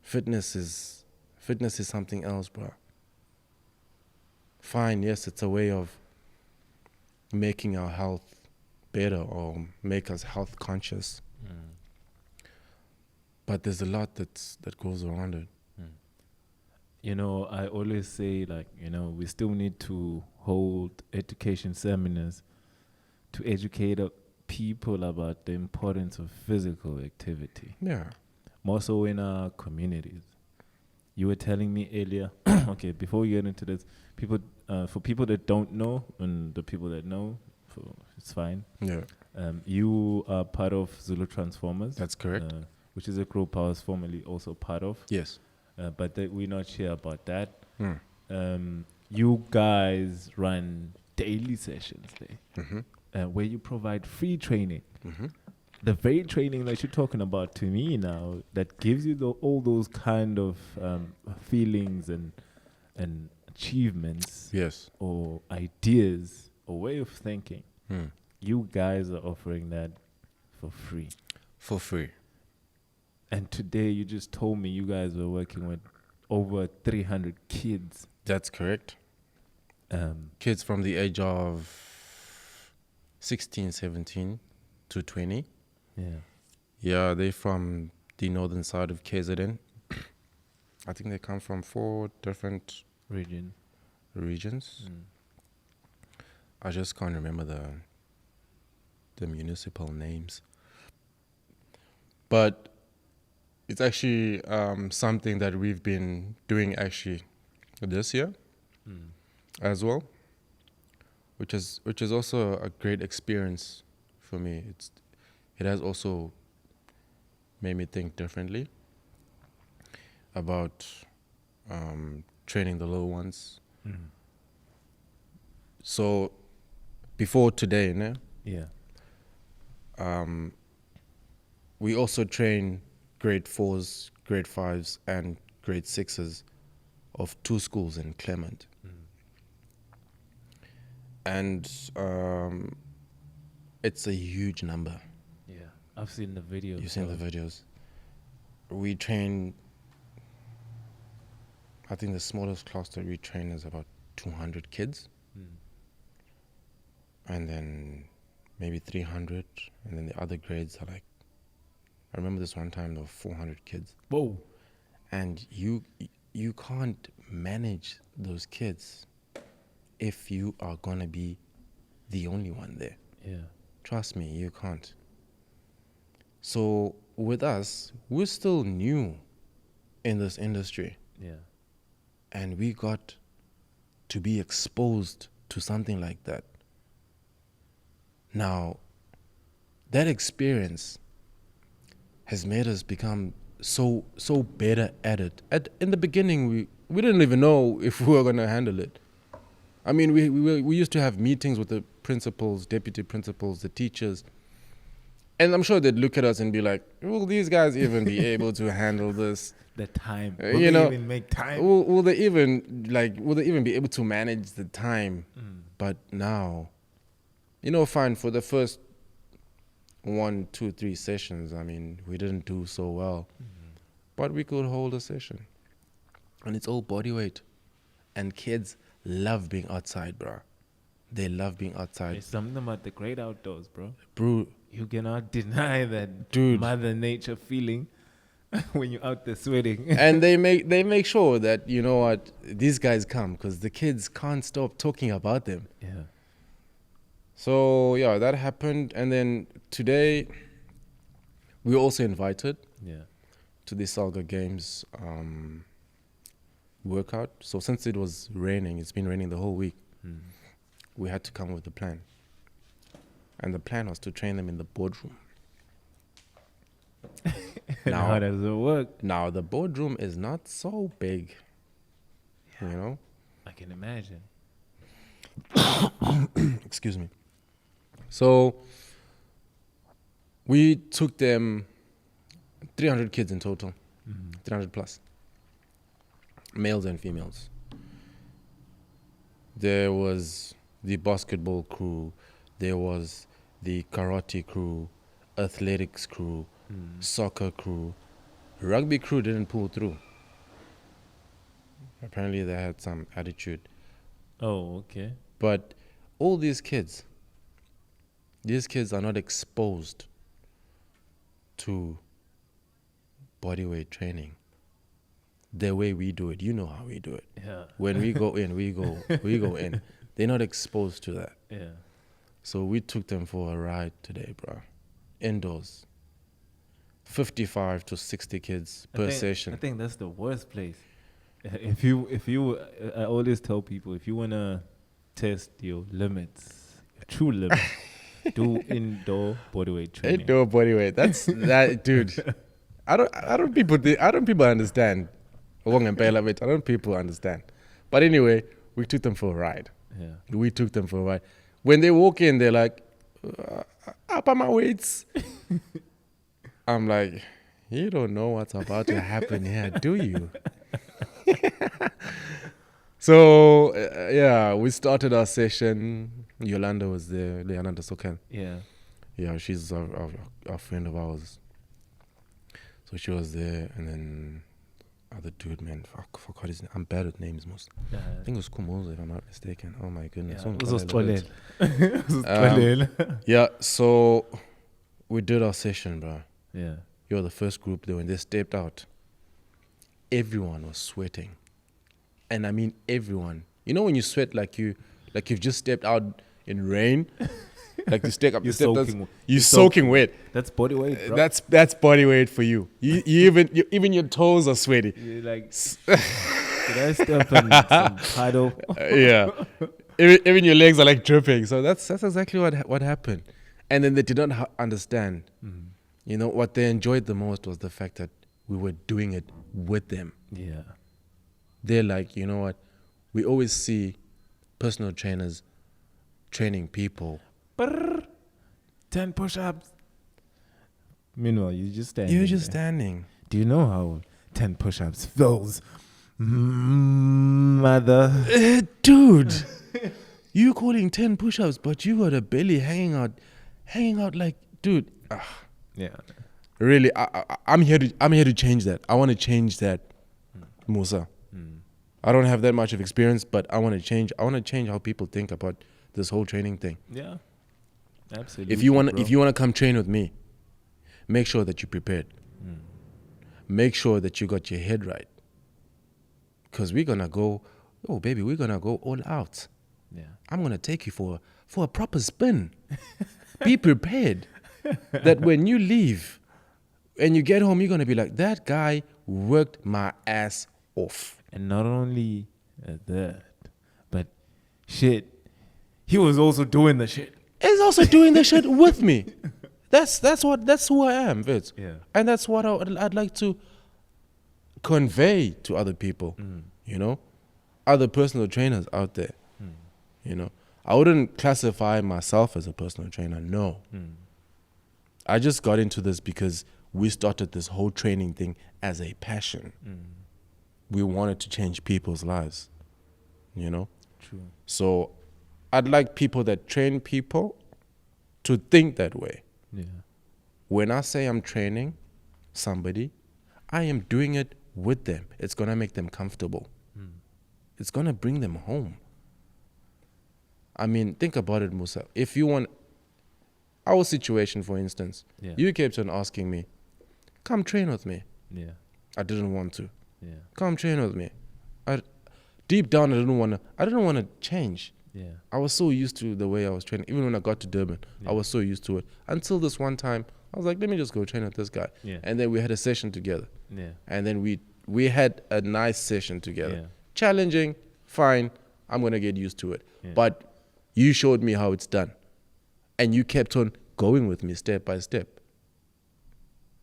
Fitness is something else, bro. Fine, yes, it's a way of making our health better or make us health conscious. But there's a lot that goes around it. I always say, we still need to hold education seminars to educate people about the importance of physical activity. Yeah. More so in our communities. You were telling me earlier, okay, before we get into this, for people that don't know and the people that know, it's fine. Yeah. You are part of Zulu Transformers. That's correct. Which is a group I was formerly also part of. Yes. But we're not sure about that. Mm. You guys run daily sessions there, Mm-hmm. where you provide free training. Mm-hmm. The very training that you're talking about to me now, that gives you all those kind of feelings and achievements, Yes. or ideas or way of thinking. Mm. You guys are offering that for free. For free. And today you just told me you guys were working with over 300 kids. That's correct. Kids from the age of 16, 17 to 20. Yeah. Yeah, they're from the northern side of KZN. I think they come from 4 different regions. I just can't remember the municipal names. But it's actually something that we've been doing actually this year as well, which is also a great experience for me. It has also made me think differently about training the little ones. So before today, né? Yeah. We also train grade 4s, grade 5s, and grade 6s of 2 schools in Clement. And it's a huge number. Yeah. I've seen the videos. You've seen the videos. We train, I think the smallest class that we train is about 200 kids. And then maybe 300. And then the other grades are like, I remember this one time there were 400 kids. Whoa. And you can't manage those kids if you are going to be the only one there. Yeah. Trust me, you can't. So with us, we're still new in this industry. Yeah. And we got to be exposed to something like that. Now, that experience has made us become so better at it. In the beginning, we didn't even know if we were going to handle it. I mean, we used to have meetings with the principals, deputy principals, the teachers, and I'm sure they'd look at us and be like, "Will these guys even be able to handle this? The time. Will Will they even make time? Will they even be able to manage the time?" But now, fine, for the first 1, 2, 3 sessions, I mean, we didn't do so well. But we could hold a session. And it's all body weight. And kids love being outside, bro. They love being outside. There's something about the great outdoors, bro. Bro. You cannot deny that Dude. Mother Nature feeling when you're out there sweating. And they make sure that, you know what, these guys come because the kids can't stop talking about them. Yeah. So, yeah, that happened. And then today, we were also invited to the Salga Games workout. So since it was raining, it's been raining the whole week, we had to come with a plan. And the plan was to train them in the boardroom. Now, how does it work? Now, the boardroom is not so big, I can imagine. Excuse me. So we took them 300 kids in total, 300 plus, males and females. There was the basketball crew, there was the karate crew, athletics crew, soccer crew. Rugby crew didn't pull through. Apparently they had some attitude. Oh, okay. But all these kids are not exposed to bodyweight training the way we do it. You know how we do it. Yeah. When we go in, we go in. They're not exposed to that. Yeah. So we took them for a ride today, bro. Indoors. 55 to 60 kids per session. I think that's the worst place. If you, I always tell people, if you wanna test your limits, your true limits, Do indoor bodyweight training. Indoor body weight. That's that, dude. I don't people understand. I don't people understand. But anyway, we took them for a ride. Yeah. We took them for a ride. When they walk in, they're like, up on my weights. I'm like, you don't know what's about to happen here, do you? So, yeah, we started our session. Yolanda was there, Leonanda Sokan. Yeah. Yeah, she's our friend of ours. So she was there, and then other dude, man, fuck his name. I'm bad with names most. Yeah. I think it was Kumozo, if I'm not mistaken. Oh my goodness. Yeah. Yeah, so we did our session, bro. Yeah. You're the first group there. When they stepped out, everyone was sweating. And I mean everyone. You know when you sweat like you've just stepped out in rain? Like you step up, You're soaking wet. That's body weight, bro. That's body weight for you. You even your toes are sweaty. You're like, did I step in some paddle? Yeah. Even your legs are like dripping. So that's exactly what happened. And then they did not understand. Mm-hmm. You know, what they enjoyed the most was the fact that we were doing it with them. Yeah. They're like, you know what? We always see personal trainers training people. 10 push-ups. Meanwhile, you're just standing. You're just there. standing. Do you know how 10 push-ups feels? Mother. Dude, you calling 10 push-ups, but you got a belly hanging out like, dude. Yeah. Really, I'm here to change that. I want to change that, Musa. I don't have that much of experience, but I want to change. I want to change how people think about this whole training thing. Yeah. Absolutely. If you want to come train with me, make sure that you're prepared. Make sure that you got your head right. Because we're gonna go, we're gonna go all out. Yeah. I'm gonna take you for a proper spin. Be prepared that when you leave and you get home, you're gonna be like, that guy worked my ass off. And not only that, but shit, he was also doing the shit. He's also doing the shit with me. That's who I am, Vince. Yeah. And that's what I'd like to convey to other people. You know, other personal trainers out there. You know, I wouldn't classify myself as a personal trainer. No. I just got into this because we started this whole training thing as a passion. We wanted to change people's lives, you know? True. So I'd like people that train people to think that way. Yeah. When I say I'm training somebody, I am doing it with them. It's going to make them comfortable. It's going to bring them home. I mean, think about it, Musa. If you want our situation, for instance, you kept on asking me, come train with me. Yeah. I didn't want to. Yeah. Come train with me. Deep down, I didn't want to change. Yeah. I was so used to the way I was training. Even when I got to Durban, I was so used to it. Until this one time, I was like, let me just go train with this guy. Yeah. And then we had a session together. Yeah. And then we had a nice session together. Yeah. Challenging, fine. I'm going to get used to it. Yeah. But you showed me how it's done. And you kept on going with me step by step.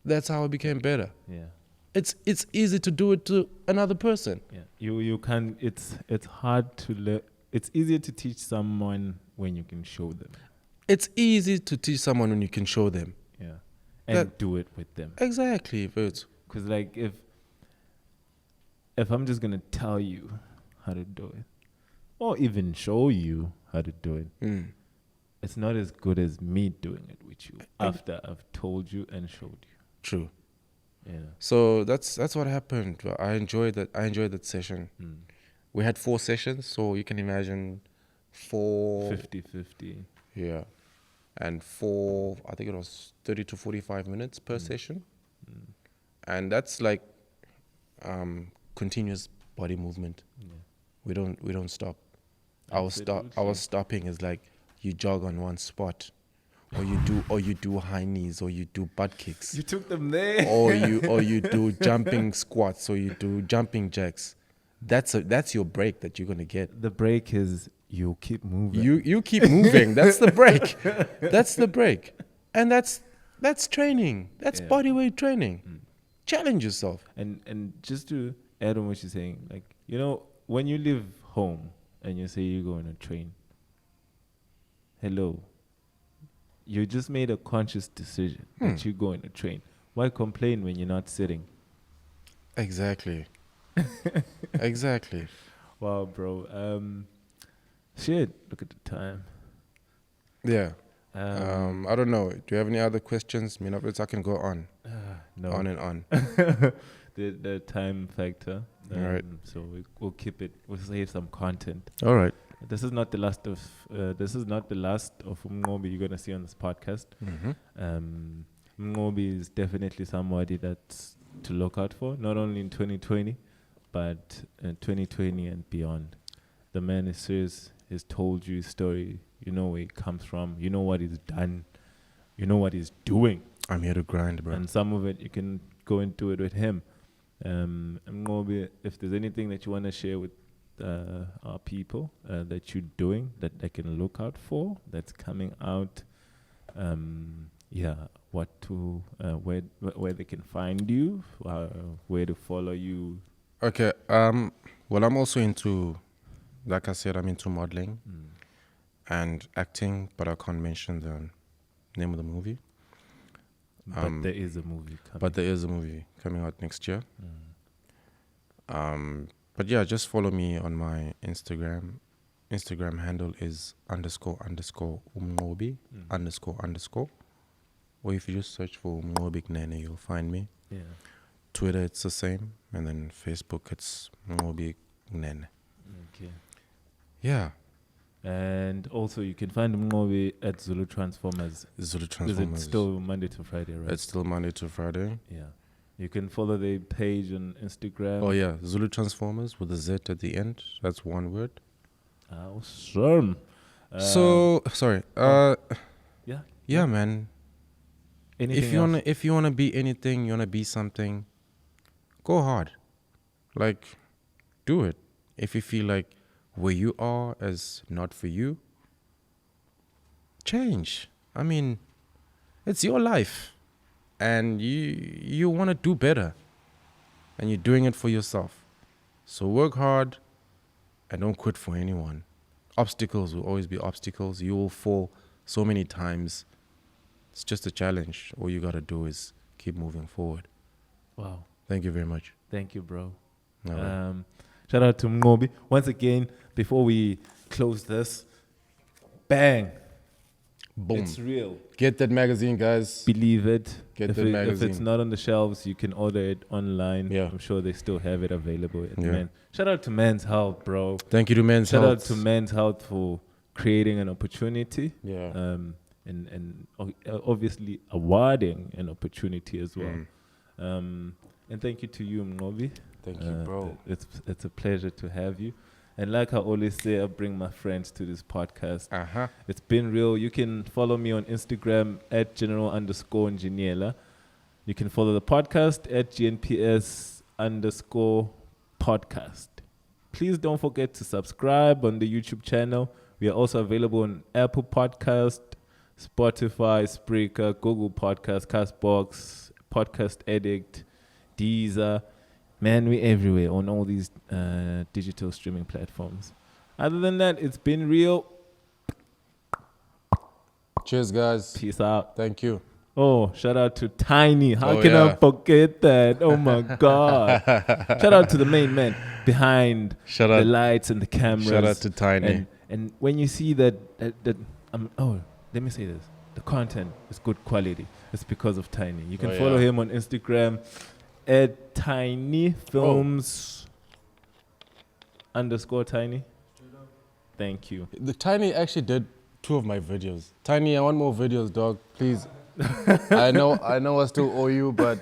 That's how I became better. Yeah. It's easy to do it to another person. Yeah. You can. It's hard to learn. It's easier to teach someone when you can show them. It's easy to teach someone when you can show them. Yeah. And do it with them. Exactly, Vert. Because like if I'm just gonna tell you how to do it, or even show you how to do it, it's not as good as me doing it with you after I've told you and showed you. True. Yeah. So that's what happened. I enjoyed that session. We had 4 sessions, so you can imagine 4 50-50. Yeah. And 4, I think it was 30 to 45 minutes per session. And that's like continuous body movement. Yeah. We don't stop. Our stopping is like you jog on one spot, or you do high knees, or you do butt kicks. You took them there. or you do jumping squats, or you do jumping jacks. That's your break that you're gonna get. The break is you'll keep moving. You keep moving. That's the break. That's the break. And that's training. That's bodyweight training. Challenge yourself. And just to add on what you're saying, like, you know, when you leave home and you say you're going to train, hello, you just made a conscious decision that you're going to train. Why complain when you're not sitting? Exactly. Exactly. Wow, bro. Shit, look at the time. Yeah. I don't know. Do you have any other questions? I can go on. No. On and on. the time factor. All right. So we'll keep it. We'll save some content. All right. This is not the last of. This is not the last of Mnqobi you're gonna see on this podcast. Mnqobi is definitely somebody that's to look out for, not only in 2020, but in 2020 and beyond. The man is serious. He's told you his story. You know where he comes from. You know what he's done. You know what he's doing. I'm here to grind, bro. And some of it you can go into it with him. Mnqobi, if there's anything that you want to share with our people that you're doing that they can look out for, that's coming out, what to where they can find you, where to follow you. Okay. Well, I'm also into, like I said, I'm into modeling and acting, but I can't mention the name of the movie. But there is a movie coming. But there is a movie coming out next year. But yeah, just follow me on my Instagram. Instagram handle is __Mnqobi __. Or if you just search for Mnqobi Kunene, you'll find me. Yeah. Twitter, it's the same. And then Facebook, it's Mnqobi Kunene. Okay. Yeah. And also, you can find Mnqobi at Zulu Transformers. Zulu Transformers. Is it still Monday to Friday, right? It's still Monday to Friday. Yeah. You can follow the page on Instagram. Oh, yeah. Zulu Transformers with a Z at the end. That's one word. Awesome. Sorry. Yeah. Yeah, man. Anything If you wanna be anything, you wanna be something, go hard. Like, do it. If you feel like where you are is not for you, change. I mean, it's your life, and you wanna do better, and you're doing it for yourself. So work hard, and don't quit for anyone. Obstacles will always be obstacles. You will fall so many times. It's just a challenge. All you gotta do is keep moving forward. Wow. Thank you very much. Thank you, bro. No. Shout out to Mnqobi. Once again, before we close this, bang. Boom. It's real. Get that magazine, guys. Believe it. Get If that magazine. If it's not on the shelves, you can order it online. Yeah. I'm sure they still have it available. Yeah. Shout out to Men's Health, bro. Thank you to Men's Shout Health. out to Men's Health for creating an opportunity. Yeah. And obviously awarding an opportunity as well. And thank you to you, Mnqobi. Thank you, bro. It's a pleasure to have you. And like I always say, I bring my friends to this podcast. It's been real. You can follow me on Instagram at general_Njiniela. You can follow the podcast at GNPS_podcast. Please don't forget to subscribe on the YouTube channel. We are also available on Apple Podcast, Spotify, Spreaker, Google Podcast, Castbox, Podcast Addict, Deezer. Man, we're everywhere on all these digital streaming platforms. Other than that, it's been real. Cheers, guys. Peace out. Thank you. Oh, shout out to Tiny. How can I forget that? Oh, my God. Shout out to the main man behind the lights and the cameras. Shout out to Tiny. And when you see that let me say this. The content is good quality. It's because of Tiny. You can follow him on Instagram at tinyfilms _Tiny. Thank you. The Tiny actually did 2 of my videos. Tiny, I want more videos, dog. Please. I know I still owe you, but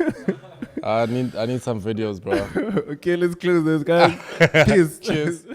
I need some videos, bro. Okay, let's close this, guys. Peace. Cheers.